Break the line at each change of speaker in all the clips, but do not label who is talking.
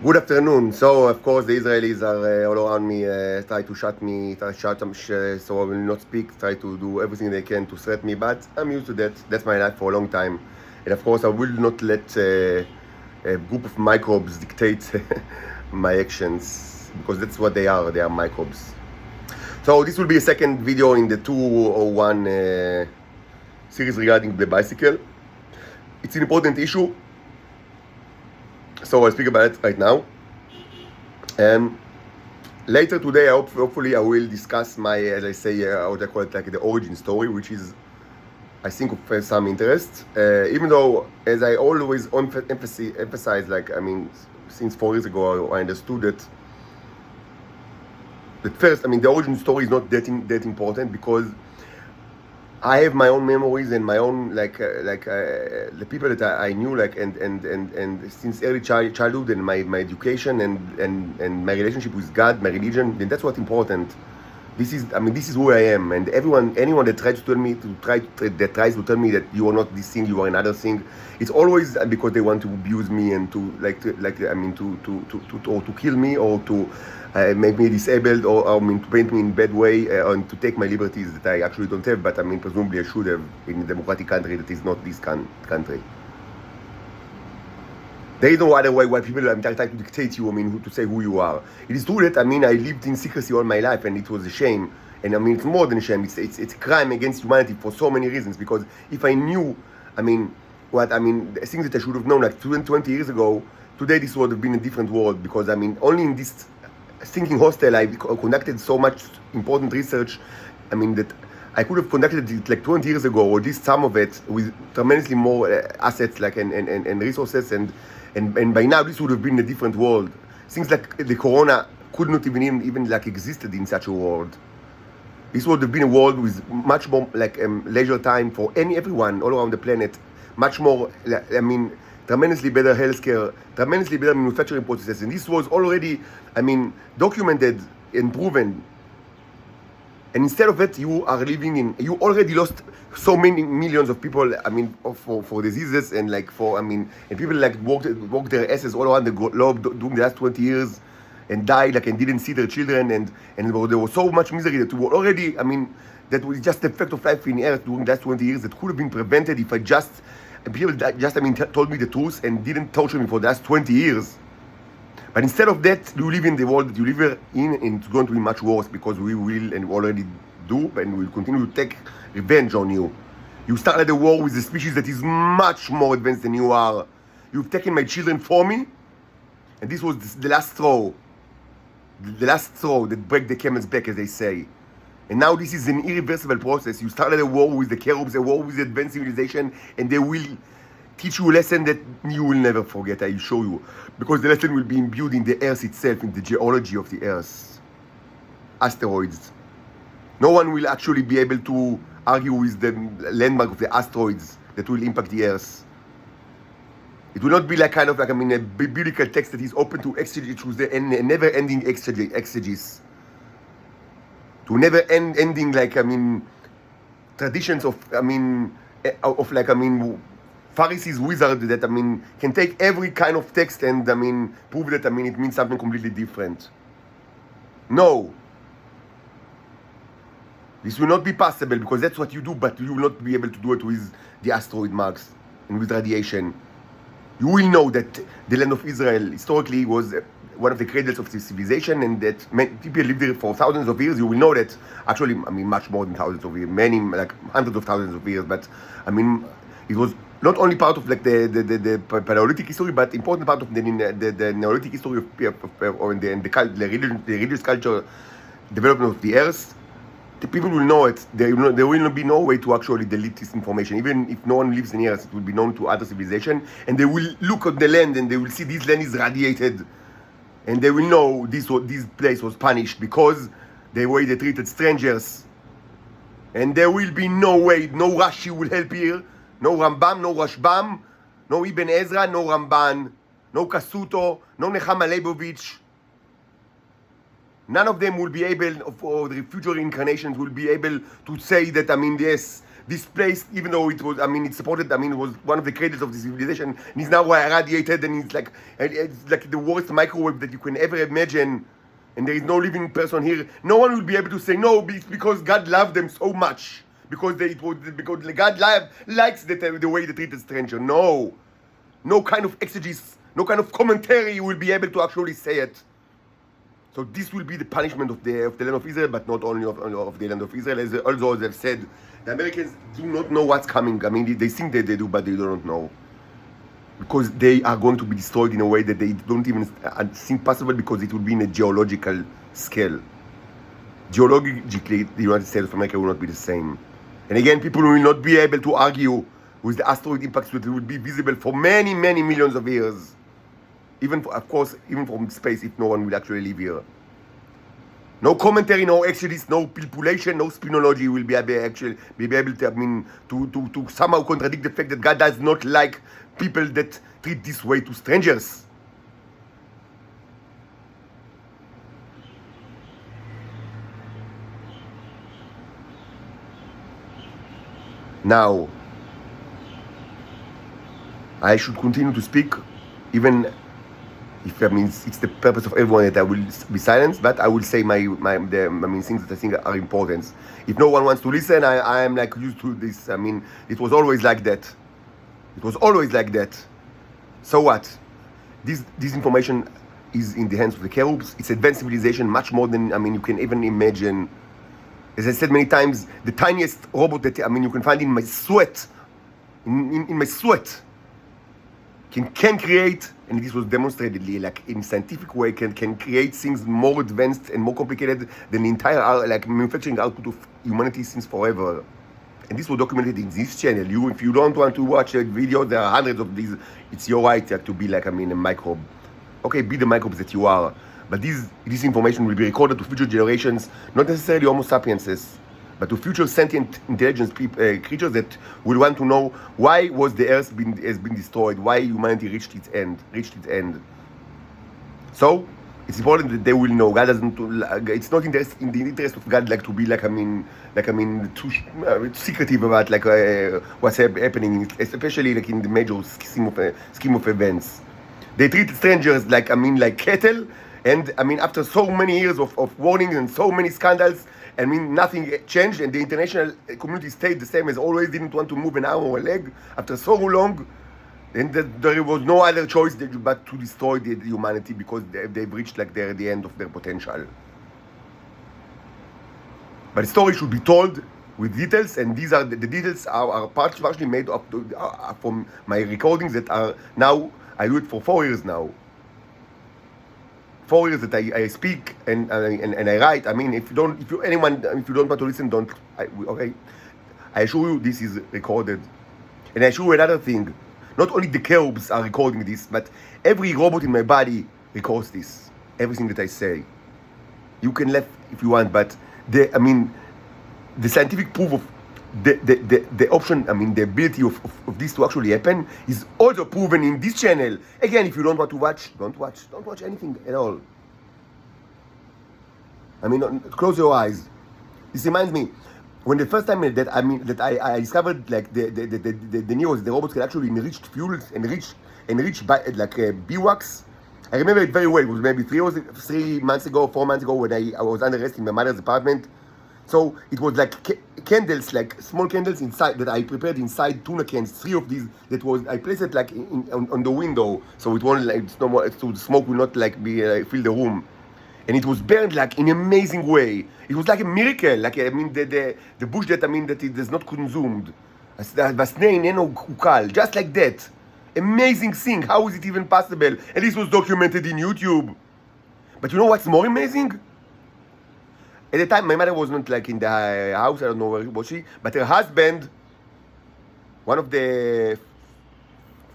Good afternoon. So, of course, the Israelis are all around me, try to shut me, so I will not speak, try to do everything they can to threat me, but I'm used to that. That's my life for a long time. And of course, I will not let a group of microbes dictate my actions, because that's what they are microbes. So, this will be a second video in the 201 series regarding the bicycle. It's an important issue. So I'll speak about it right now. Later today, hopefully I will discuss my, as I say, what I call it, like the origin story, which is, I think, of some interest. Even though, as I always emphasize, since 4 years ago, I understood that first, the origin story is not that important, because I have my own memories and my own the people that I knew and since early childhood, and my education and my relationship with God, my religion. Then that's what's important. This is who I am. And anyone that tries to tell me that you are not this thing, you are another thing, it's always because they want to abuse me and to kill me, or to make me disabled, or to paint me in a bad way, and to take my liberties that I actually don't have, but presumably I should have in a democratic country that is not this country. There is no other way why people try to dictate you, to say who you are. It is true that, I lived in secrecy all my life, and it was a shame. And it's more than a shame, it's a crime against humanity for so many reasons. Because if I knew, the things that I should have known like 20 years ago, today this would have been a different world. Because, only in this thinking hostel, I conducted so much important research, that I could have conducted it like 20 years ago, or just some of it, with tremendously more assets and resources, and by now this would have been a different world. Things like the corona could not even existed in such a world. This would have been a world with much more leisure time for everyone all around the planet, much more tremendously better healthcare, tremendously better manufacturing processes, and this was already documented and proven. And instead of it, you already lost so many millions of people, for diseases, and and people worked their asses all around the globe during the last 20 years, and died and didn't see their children, and there was so much misery that we already, that was just the effect of life in Earth during the last 20 years that could have been prevented if people told me the truth and didn't torture me for the last 20 years. But instead of that, you live in the world that you live in, and it's going to be much worse, because we will, and we already do, and we will continue to take revenge on you. You started a war with a species that is much more advanced than you are. You've taken my children from me, and this was the last straw. The last straw that breaks the camel's back, as they say. And now this is an irreversible process. You started a war with the cherubs, a war with the advanced civilization, and they will teach you a lesson that you will never forget, I show you. Because the lesson will be imbued in the earth itself, in the geology of the earth. Asteroids. No one will actually be able to argue with the landmark of the asteroids that will impact the earth. It will not be a biblical text that is open to exegesis, with a never-ending exegesis. To never-ending, traditions of, Pharisees, wizards that can take every kind of text and prove that it means something completely different. No, this will not be possible, because that's what you do, but you will not be able to do it with the asteroid marks and with radiation. You will know that the land of Israel historically was one of the cradles of civilization, and that people lived there for thousands of years. You will know that actually, much more than thousands of years, many hundreds of thousands of years. But it was not only part of the Paleolithic history, but important part of the Neolithic history of the religious culture development of the earth. The people will know it. There will be no way to actually delete this information. Even if no one lives in Earth, it will be known to other civilization, and they will look at the land and they will see this land is radiated, and they will know this place was punished because the way they treated strangers. And there will be no way, no Rashi will help here, no Rambam, no Rashbam, no Ibn Ezra, no Ramban, no Kasuto, no Nechama Leibovich. None of them will be able, or the future incarnations will be able to say that, yes, this place, even though it was, I mean, it supported, I mean, it was one of the cradles of the civilization, and it's now irradiated, and it's like the worst microwave that you can ever imagine, and there is no living person here. No one will be able to say no, it's because God loved them so much, because God likes the way they treated stranger. No kind of exegesis, no kind of commentary will be able to actually say it. So this will be the punishment of the land of Israel, but not only of the land of Israel. As also they've said, the Americans do not know what's coming. I mean, they think that they do, but they don't know. Because they are going to be destroyed in a way that they don't even think possible, because it will be in a geological scale. Geologically, the United States of America will not be the same. And again, people will not be able to argue with the asteroid impacts that will be visible for many, many millions of years. Even from space, if no one will actually live here. No commentary, no exegesis, no manipulation, no spinology will be able to, I mean, to somehow contradict the fact that God does not like people that treat this way to strangers. Now, I should continue to speak, even if it's the purpose of everyone that I will be silenced, but I will say my things that I think are important. If no one wants to listen, I am like used to this. I mean, it was always like that. So what? This information is in the hands of the cherubs. It's advanced civilization, much more than, I mean, you can even imagine. As I said many times, the tiniest robot that, I mean, you can find in my sweat, in my sweat, can create, and this was demonstrated like in scientific way, can create things more advanced and more complicated than the entire manufacturing output of humanity since forever. And this was documented in this channel. If you don't want to watch a video, there are hundreds of these. It's your right to be like, I mean, a microbe. Okay, be the microbes that you are. But this information will be recorded to future generations, not necessarily Homo sapienses, but to future sentient intelligence creatures that will want to know why was the earth has been destroyed, why humanity reached its end. So it's important that they will know. God doesn't. It's not in the interest of God to be too secretive about what's happening, especially in the major scheme of events. They treat strangers like cattle, and after so many years of warnings and so many scandals, nothing changed, and the international community stayed the same as always, didn't want to move an arm or a leg after so long, and there was no other choice but to destroy the humanity, because they've reached the end of their potential. But the story should be told with details, and these are the details are partially made up from my recordings that are now, I do it for 4 years now. 4 years that I speak and I write. If you don't want to listen, don't. Okay, I assure you this is recorded, and I assure you another thing. Not only the cherubs are recording this, but every robot in my body records this. Everything that I say. You can laugh if you want, but the scientific proof of the option, the ability of this to actually happen is also proven in this channel. Again, if you don't want to watch, don't watch anything at all. Close your eyes. This reminds me, when the first time that I discovered the news, the robots can actually enrich fuels, enrich beeswax. I remember it very well. It was maybe 3 months ago, 4 months ago, when I was under arrest in my mother's apartment. So it was candles, small candles inside, that I prepared inside tuna cans. 3 of these I placed it on the window, so it won't so the smoke will not fill the room, and it was burned in an amazing way. It was like a miracle. The bush that it is not consumed. Just like that. Amazing thing. How is it even possible? And this was documented in YouTube. But you know what's more amazing? At the time, my mother was not in the house. I don't know where was she, but her husband, one of the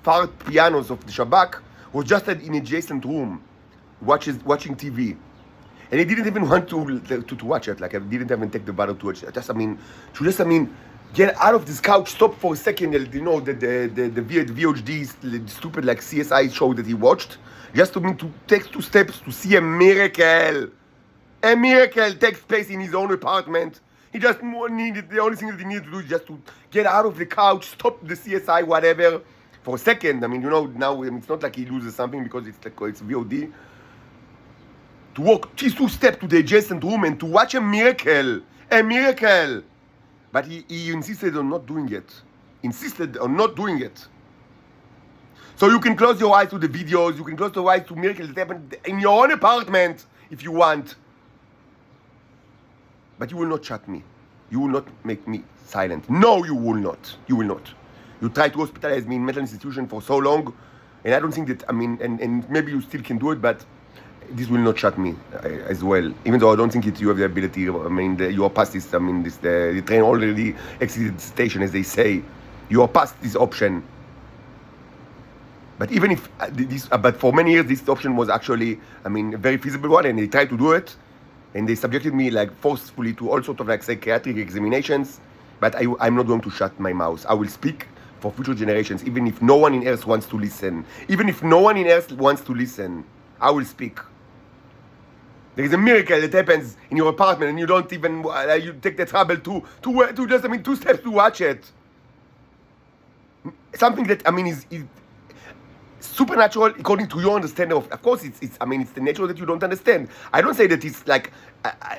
far pianos of the Shabak, was just in an adjacent room, watching TV, and he didn't even want to watch it. I didn't even take the bother to watch it. Get out of this couch, stop for a second. The VOD, the stupid CSI show that he watched, just to take 2 steps to see a miracle. A miracle takes place in his own apartment. He just needed, the only thing that he needed to do is just to get out of the couch, stop the CSI, whatever, for a second. I mean, you know, now it's not like he loses something because it's like it's VOD. To walk 2 steps to the adjacent room and to watch a miracle. But he insisted on not doing it. So you can close your eyes to the videos, you can close your eyes to miracles that happen in your own apartment if you want. But you will not shut me. You will not make me silent. No, you will not. You will not. You tried to hospitalize me in mental institution for so long, and I don't think that, I mean, and maybe you still can do it, but this will not shut me as well. Even though I don't think you have the ability. I mean, you are past this. I mean, the train already exited the station, as they say. You are past this option. But even if but for many years this option was actually, I mean, a very feasible one, and they tried to do it, and they subjected me like forcefully to all sorts of like psychiatric examinations. But I'm not going to shut my mouth. I will speak for future generations, even if no one in Earth wants to listen. I will speak. There is a miracle that happens in your apartment, and you don't even you take the trouble to just 2 steps to watch it. Something that is supernatural according to your understanding of course it's the nature that you don't understand. I don't say that it's like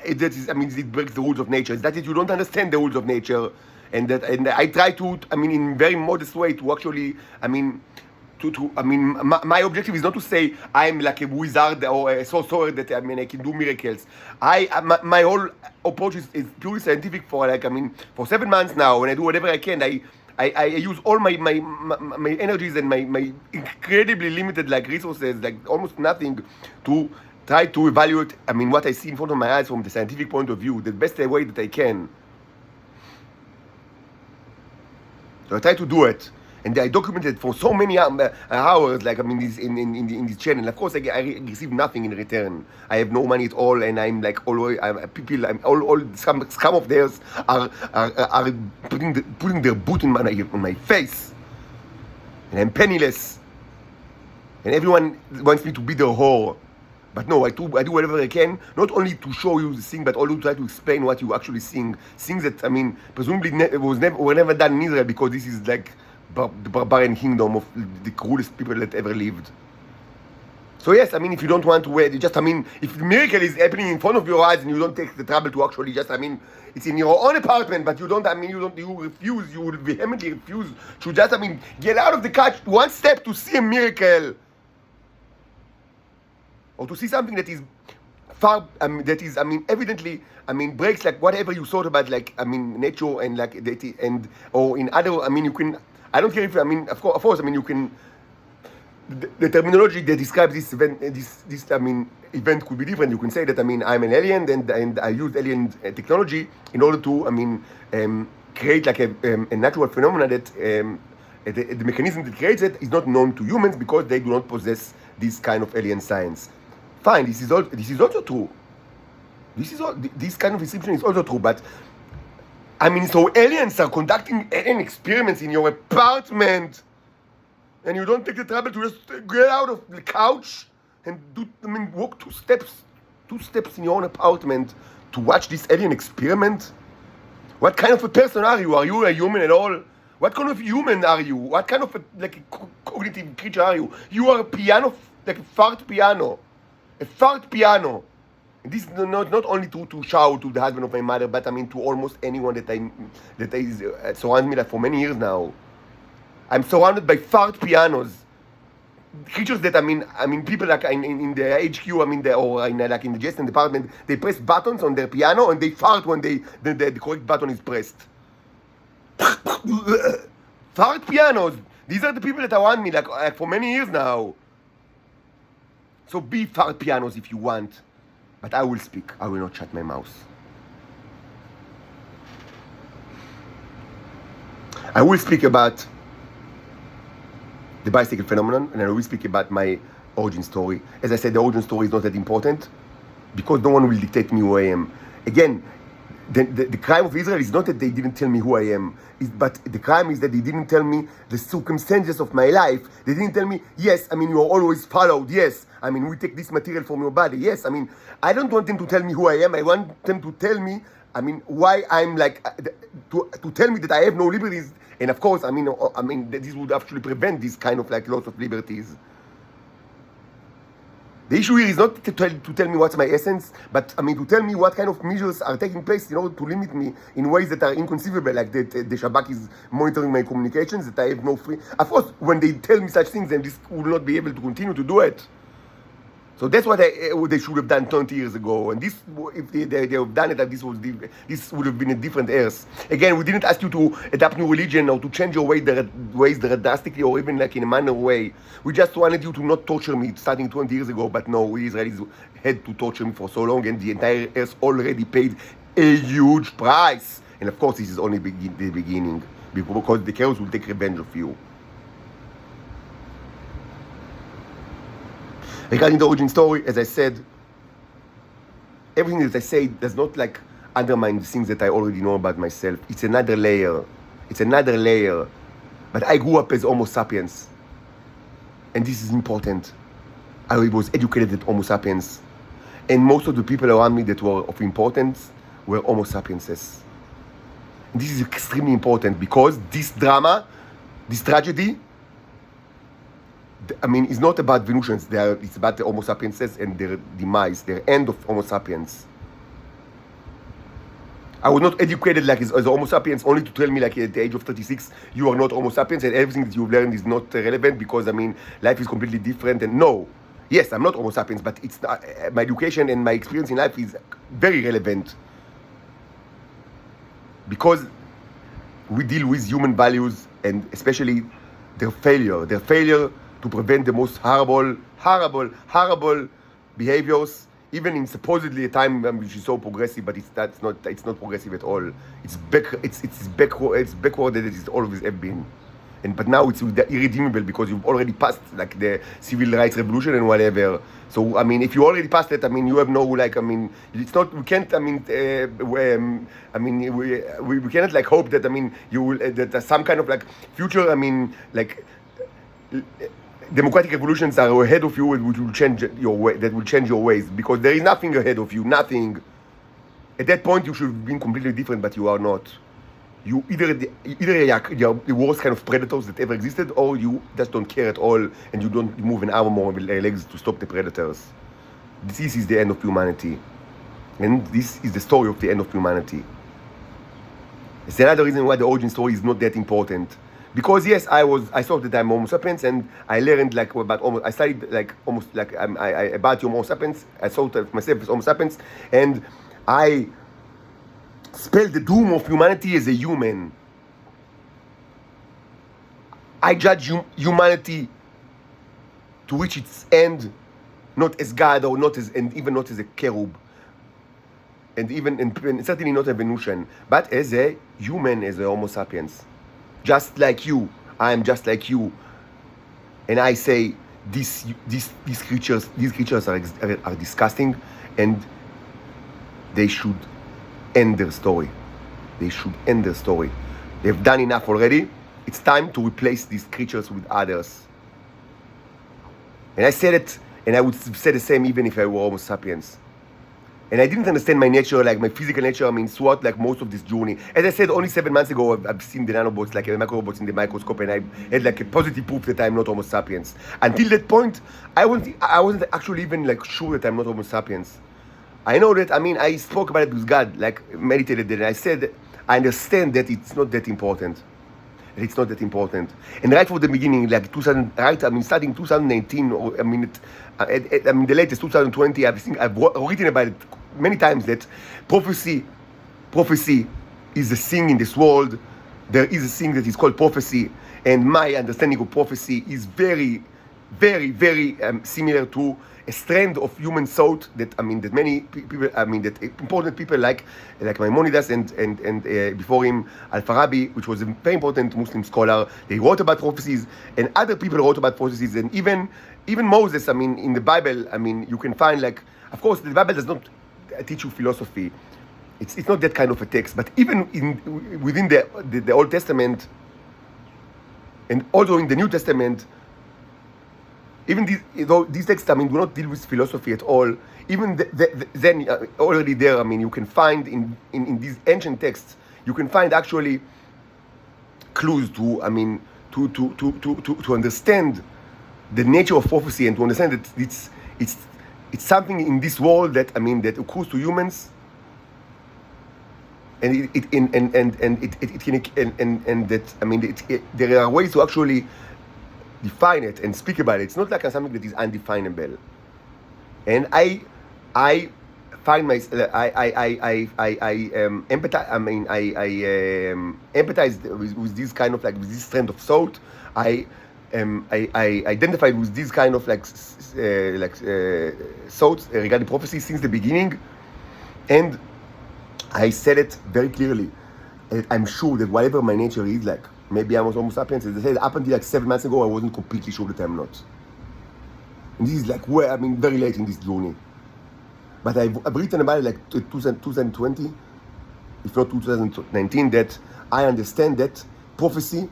it breaks the rules of nature. It's that you don't understand the rules of nature, and I try to in very modest way to actually my objective is not to say I'm like a wizard or a sorcerer that I can do miracles. My whole approach is purely scientific for for 7 months now, and I do whatever I can. I use all my energies and my incredibly limited resources, almost nothing, to try to evaluate what I see in front of my eyes from the scientific point of view, the best way that I can. So I try to do it, and I documented for so many hours, in this channel. Of course, I receive nothing in return. I have no money at all, and I'm always some of theirs are putting their boot on my face, and I'm penniless, and everyone wants me to be their whore. But no, I do whatever I can, not only to show you the thing, but also to try to explain what you actually sing. Things that presumably were never done in Israel, because this is the barbarian kingdom of the cruelest people that ever lived. So yes, if you don't want to wear, if the miracle is happening in front of your eyes and you don't take the trouble to actually just, it's in your own apartment, but you will vehemently refuse to just, get out of the couch 1 step to see a miracle, or to see something that is far, evidently, breaks whatever you thought about, nature and or in other, you can. I don't care if of course, you can. The terminology that describes this event, event could be different. You can say that I'm an alien, and I use alien technology in order to create a natural phenomenon that the mechanism that creates it is not known to humans because they do not possess this kind of alien science. Fine, this is also true. This kind of deception is also true, but so aliens are conducting alien experiments in your apartment, and you don't take the trouble to just get out of the couch and walk 2 steps in your own apartment to watch this alien experiment? What kind of a person are you? Are you a human at all? What kind of human are you? What kind of a cognitive creature are you? You are a piano, a fart piano. A fart piano. This is not only to shout to the husband of my mother, but to almost anyone that surrounds me for many years now. I'm surrounded by fart pianos, creatures that people in the HQ, or in the adjacent department. They press buttons on their piano and they fart when the correct button is pressed. Fart pianos. These are the people that around me for many years now. So be fart pianos if you want, but I will speak. I will not shut my mouth. I will speak about the bicycle phenomenon, and I will speak about my origin story. As I said, the origin story is not that important because no one will dictate me who I am. Again, the crime of Israel is not that they didn't tell me who I am, but the crime is that they didn't tell me the circumstances of my life. They didn't tell me, yes, I mean, you are always followed, yes, I mean, we take this material from your body, yes, I mean, I don't want them to tell me who I am, I want them to tell me, I mean, why I'm like, to tell me that I have no liberties, and of course, I mean, that this would actually prevent this kind of like loss of liberties. The issue here is not to tell me what's my essence, but I mean to tell me what kind of measures are taking place in order to limit me in ways that are inconceivable, like that the Shabak is monitoring my communications, that I have no free. Of course, when they tell me such things, then this will not be able to continue to do it. So that's what they should have done 20 years ago. And this, if they have done it, this would have been a different earth. Again, we didn't ask you to adapt new religion or to change your ways drastically or even like in a minor way. We just wanted you to not torture me starting 20 years ago. But no, we Israelis had to torture me for so long, and the entire earth already paid a huge price. And of course, this is only the beginning, because the chaos will take revenge of you. Regarding the origin story, as I said, everything that I say does not like undermine the things that I already know about myself. It's another layer. It's another layer. But I grew up as Homo sapiens. And this is important. I was educated as Homo sapiens. And most of the people around me that were of importance were Homo sapienses. And this is extremely important because this drama, this tragedy, I mean, it's not about Venusians. It's about the Homo sapienses and their demise, their end of Homo sapiens. I was not educated like as a Homo sapiens only to tell me like at the age of 36 you are not Homo sapiens and everything that you've learned is not relevant because I mean life is completely different. And no, yes, I'm not Homo sapiens, but it's not, my education and my experience in life is very relevant because we deal with human values and especially their failure to prevent the most horrible behaviors, even in supposedly a time which is so progressive, but it's not progressive at all. It's backward that it is always have been, but now it's irredeemable because you've already passed like the civil rights revolution and whatever. So I mean, if you already passed it, I mean, you have no like, I mean, it's not. We can't. I mean, we cannot like hope that I mean you will that some kind of like future. I mean, like. Democratic revolutions are ahead of you, which will change your way. That will change your ways because there is nothing ahead of you. Nothing. At that point, you should have been completely different, but you are not. You either you're the worst kind of predators that ever existed, or you just don't care at all, and you don't move an arm or legs to stop the predators. This is the end of humanity, and this is the story of the end of humanity. It's another reason why the origin story is not that important. Because yes, I thought that I'm Homo sapiens, and I learned like about I studied like almost like about Homo sapiens. I thought of myself as Homo sapiens, and I spelled the doom of humanity as a human. I judge humanity to reach its end, not as God or not as, and even not as a cherub, and certainly not a Venusian, but as a human, as a Homo sapiens. Just like you, I am just like you, and I say these creatures are disgusting, and they should end their story. They should end their story. They've done enough already. It's time to replace these creatures with others. And I said it, and I would say the same even if I were Homo sapiens. And I didn't understand my nature, like my physical nature, I mean, throughout like most of this journey. As I said, only 7 months ago, I've seen the nanobots, like the microbots in the microscope, and I had like a positive proof that I'm not Homo sapiens. Until that point, I wasn't actually even like sure that I'm not Homo sapiens. I know that, I mean, I spoke about it with God, like meditated it, and I said, I understand that it's not that important. It's not that important. And right from the beginning, like starting 2019, or the latest 2020, I've written about it many times that prophecy is a thing in this world. There is a thing that is called prophecy, and my understanding of prophecy is very, very, very similar to a strand of human thought that that many people, that important people like Maimonides and before him Al-Farabi, which was a very important Muslim scholar, they wrote about prophecies, and other people wrote about prophecies, and even Moses, in the Bible, you can find, like, of course the Bible does not teach you philosophy. It's not that kind of a text. But even within the Old Testament, and also in the New Testament, even these texts, I mean, do not deal with philosophy at all. Even then, already there, I mean, you can find in these ancient texts, you can find actually clues to, I mean, to understand the nature of prophecy and to understand that it's something in this world that, I mean, that occurs to humans, and that, I mean, there are ways to actually define it and speak about it. It's not like something that is undefinable. And I find myself, I empathize. I mean, I empathize with this kind of with this trend of thought. I identified with this kind of thoughts regarding prophecy since the beginning, and I said it very clearly. I'm sure that whatever my nature is, maybe I was Homo sapiens, as I said, up until 7 months ago, I wasn't completely sure that I'm not. And this is where, I mean, very late in this journey. But I've written about it 2020, if not 2019, that I understand that prophecy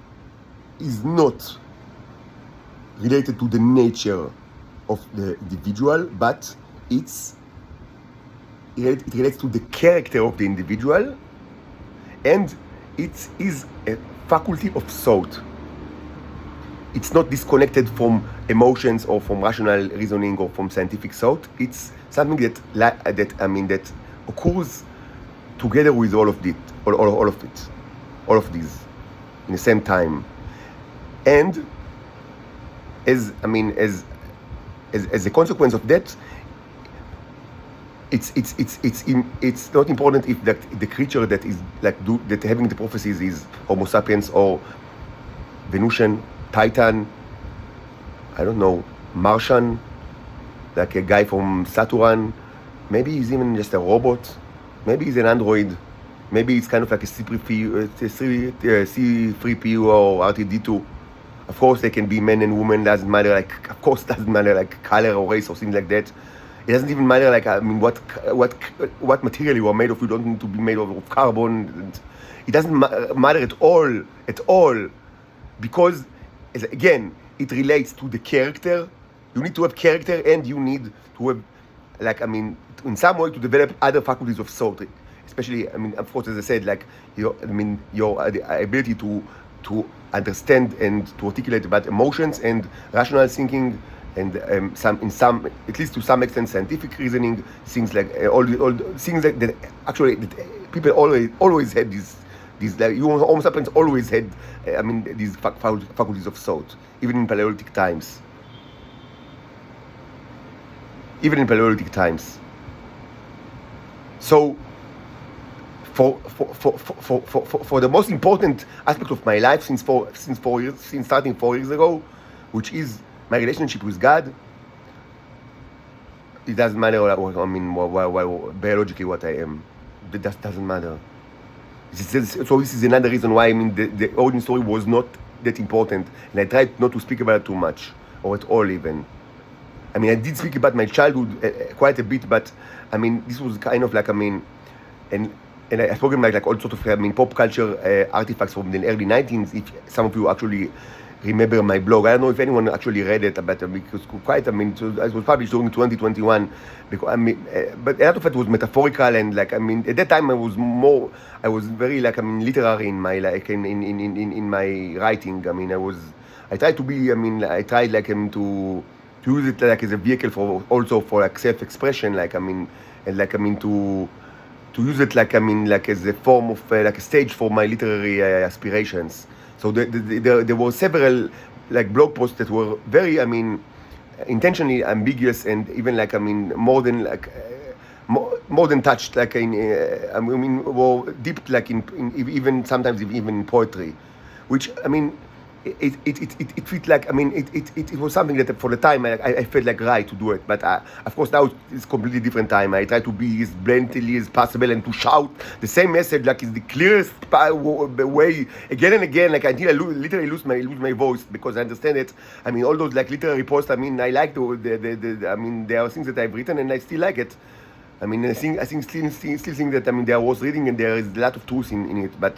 is not related to the nature of the individual, but it relates to the character of the individual, and it is a faculty of thought. It's not disconnected from emotions or from rational reasoning or from scientific thought. It's something that occurs together with all of it, all of these in the same time. And as a consequence of that, it's not important if the creature that is that having the prophecies is Homo sapiens or Venusian, Titan, I don't know, Martian, like a guy from Saturn. Maybe he's even just a robot. Maybe he's an android. Maybe it's kind of like a C3PO or R2D2. Of course, they can be men and women. Doesn't matter. Of course, doesn't matter color or race or things like that. It doesn't even matter. I mean, what material you are made of. You don't need to be made of carbon. It doesn't matter at all, because again, it relates to the character. You need to have character, and you need to have, in some way, to develop other faculties of thought. Especially, I mean, of course, as I said, your ability to understand and to articulate about emotions and rational thinking, and at least to some extent, scientific reasoning, things all things that actually that people always had these Homo sapiens always had, these faculties of thought, even in Paleolithic times. So, for the most important aspect of my life since starting 4 years ago, which is my relationship with God, it doesn't matter biologically what I am. That doesn't matter. So this is another reason why, the origin story was not that important, and I tried not to speak about it too much, or at all even. I did speak about my childhood quite a bit, but this was kind of and I spoke about all sorts of pop culture artifacts from the early 19s. If some of you actually remember my blog, I don't know if anyone actually read it, but because it was published during 2021. Because but a lot of it was metaphorical, and at that time I was very literary in my in my writing. I tried to be to use it as a vehicle for self-expression, to use it as a form of a stage for my literary aspirations. So there were several blog posts that were very intentionally ambiguous, and even more than touched, were dipped in even sometimes even in poetry, which it felt it was something that for the time I felt right to do it. But of course now it's completely different time. I try to be as bluntly as possible and to shout the same message is the clearest way again and again, until I literally lose my voice, because I understand it. All those literary posts, I like there are things that I've written and I still like it, I mean, still think that, I mean, there was reading and there is a lot of truth in it, but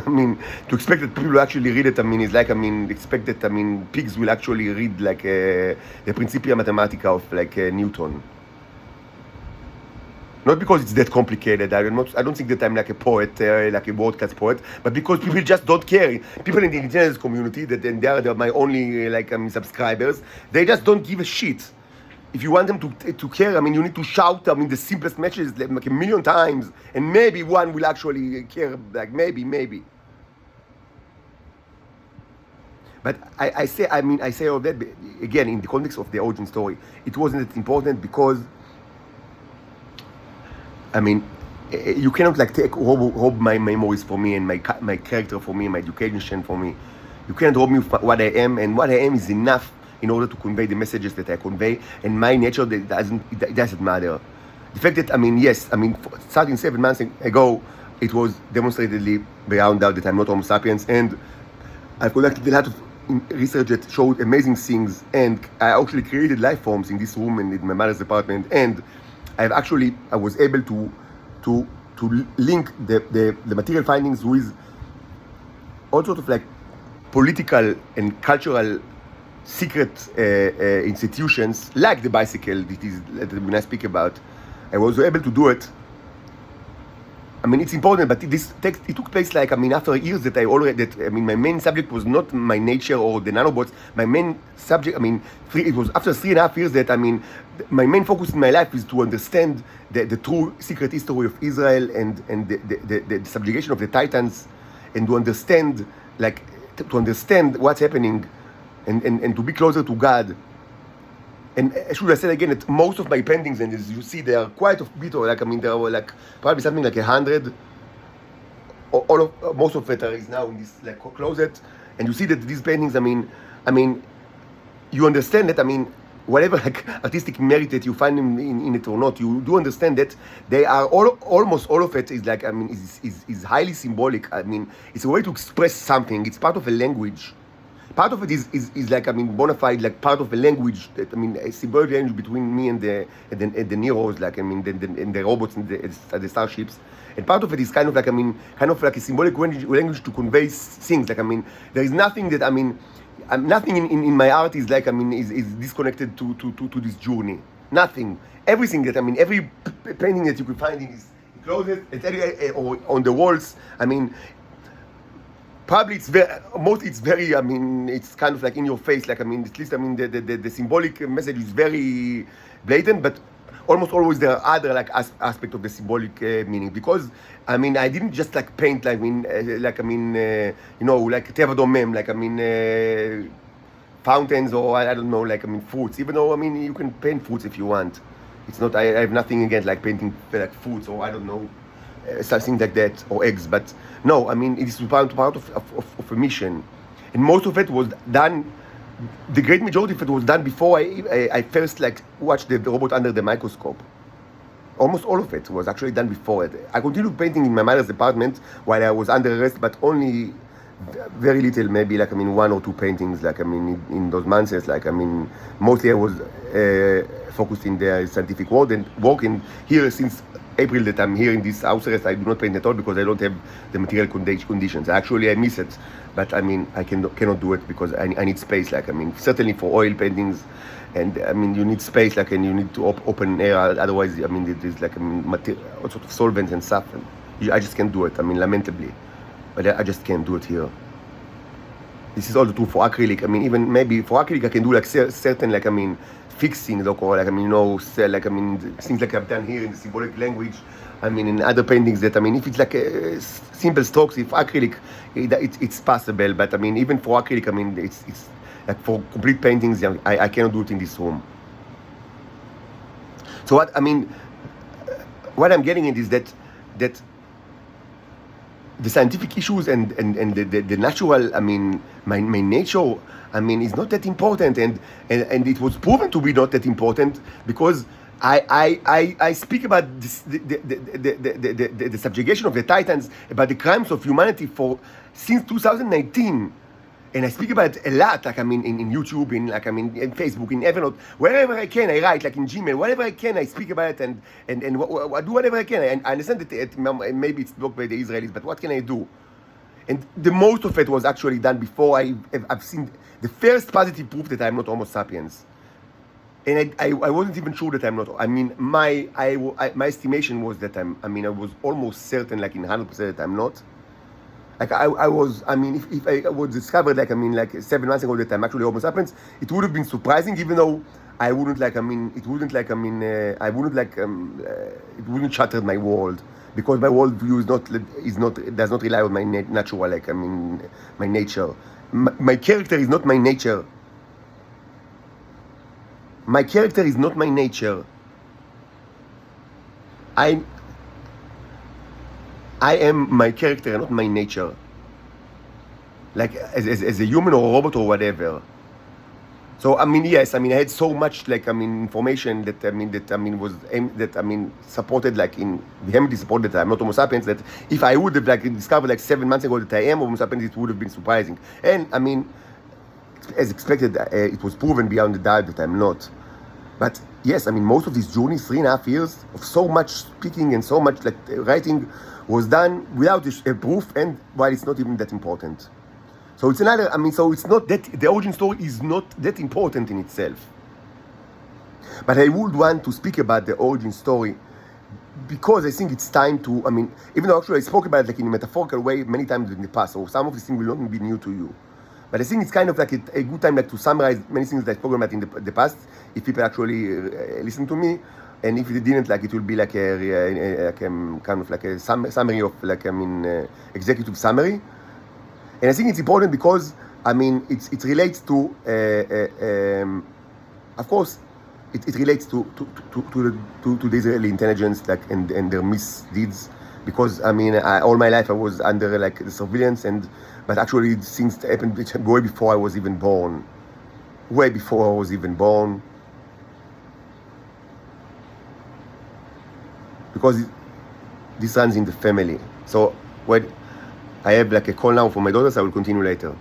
I mean, to expect that people will actually read it, I mean, is like, I mean, expect that, I mean, pigs will actually read like the Principia Mathematica of like Newton. Not because it's that complicated. I don't think that I'm like a poet, like a broadcast poet, but because people just don't care. People in the intelligence community, that and they're my only like subscribers, they just don't give a shit. If you want them to care, I mean, you need to shout, I mean, the simplest messages like a million times, and maybe one will actually care, like maybe. But I say all that, again, in the context of the origin story, it wasn't that important because, I mean, you cannot like rob my memories for me and my character for me, my education for me. You can't rob me of what I am, and what I am is enough in order to convey the messages that I convey, and my nature it doesn't matter. The fact that, I mean, yes, I mean, starting 7 months ago, it was demonstratedly beyond doubt that I'm not Homo sapiens, and I've conducted a lot of research that showed amazing things, and I actually created life forms in this room and in my mother's apartment, and I was able to link the material findings with all sorts of like political and cultural secret institutions like the bicycle that when I speak about. I was able to do it. I mean, it's important, but it took place like, I mean, after years that I mean, my main subject was not my nature or the nanobots. My main subject, I mean, it was after 3.5 years that, I mean, my main focus in my life is to understand the true secret history of Israel and the subjugation of the Titans, and to understand, what's happening, and to be closer to God. And should I say again that most of my paintings, and as you see, they are quite a bit, or like, I mean, there are like probably something like 100. Most of it is now in this like closet, and you see that these paintings, I mean, you understand that, I mean, whatever like artistic merit that you find in it or not, you do understand that they are almost all of it is like, I mean, is highly symbolic. I mean, it's a way to express something. It's part of a language. Part of it is like, I mean, bona fide, like part of a language that, I mean, a symbolic language between me and the Neros, like, I mean, and the robots and the starships. And part of it is kind of like a symbolic language to convey things. Like, I mean, there is nothing that, I mean, nothing in my art is like, I mean, is disconnected to this journey. Nothing. Everything that, I mean, every painting that you could find in this closet, or on the walls, I mean, probably it's very, I mean, it's kind of like in your face, like, I mean, at least, I mean, the symbolic message is very blatant, but almost always there are other like aspect of the symbolic meaning, because, I mean, I didn't just like paint, like, I mean, you know, like Teva Domem, like, I mean, fountains, or I don't know, like, I mean, fruits, even though, I mean, you can paint fruits if you want. It's not, I have nothing against like painting like fruits, or I don't know, something like that, or eggs, but no, I mean, it is part of a mission, and most of it was done. The great majority of it was done before I first like watched the robot under the microscope. Almost all of it was actually done before it. I continued painting in my mother's apartment while I was under arrest, but only very little, maybe like, I mean, 1 or 2 paintings, like, I mean, in those months, like, I mean, mostly I was focused in the scientific work, and here since April that I'm here in this house arrest, I do not paint at all because I don't have the material conditions. Actually, I miss it, but I mean, I cannot do it because I need space. Like, I mean, certainly for oil paintings, and I mean, you need space, like, and you need to open air. Otherwise, I mean, there's like, I mean, all sorts of solvents and stuff, and I just can't do it. I mean, lamentably, but I just can't do it here. This is also true for acrylic. I mean, even maybe for acrylic, I can do like certain, like, I mean, fixing, like, or like, I mean, you know, like, I mean, things like I've done here in the symbolic language. I mean, in other paintings that, I mean, if it's like a simple strokes, if acrylic, it's possible. But I mean, even for acrylic, I mean, it's like for complete paintings, I cannot do it in this room. So what, I mean, what I'm getting at is that the scientific issues and the natural, I mean, my nature, I mean, is not that important, and it was proven to be not that important because I speak about this, the subjugation of the Titans, about the crimes of humanity since 2019, And I speak about it a lot, like I mean, in YouTube, in Facebook, in Evernote, wherever I can, I write, like in Gmail, wherever I can, I speak about it and I do whatever I can. And I understand that maybe it's blocked by the Israelis, but what can I do? And the most of it was actually done before I've seen the first positive proof that I'm not Homo sapiens. And I wasn't even sure that I'm not. I mean, my estimation was that I was almost certain, like in 100% that I'm not. Like I was, if I was discovered, like 7 months ago that I'm actually Homo sapiens, it would have been surprising, even though I wouldn't it wouldn't shatter my world, because my worldview does not rely on my natural, my nature. My character is not my nature. My character is not my nature. I am my character, not my nature. Like as a human or a robot or whatever. So yes, I had so much information that supported vehemently supported that I'm not Homo sapiens, that if I would have discovered 7 months ago that I am Homo sapiens, it would have been surprising. And as expected, it was proven beyond the doubt that I'm not. But yes, most of this journey, 3.5 years of so much speaking and so much writing, was done without a proof, and while it's not even that important. So it's another, so it's not that, the origin story is not that important in itself. But I would want to speak about the origin story because I think it's time to, even though actually I spoke about it in a metaphorical way many times in the past, so some of these things will not be new to you. But I think it's kind of a good time to summarize many things that I spoke about in the past, if people actually listen to me. And if they didn't, it will be a summary of executive summary. And I think it's important because it relates to of course it relates to the Israeli intelligence and their misdeeds, because all my life I was under the surveillance, but actually things happened way before I was even born. Because this runs in the family. So when I have a call now for my daughters, I will continue later.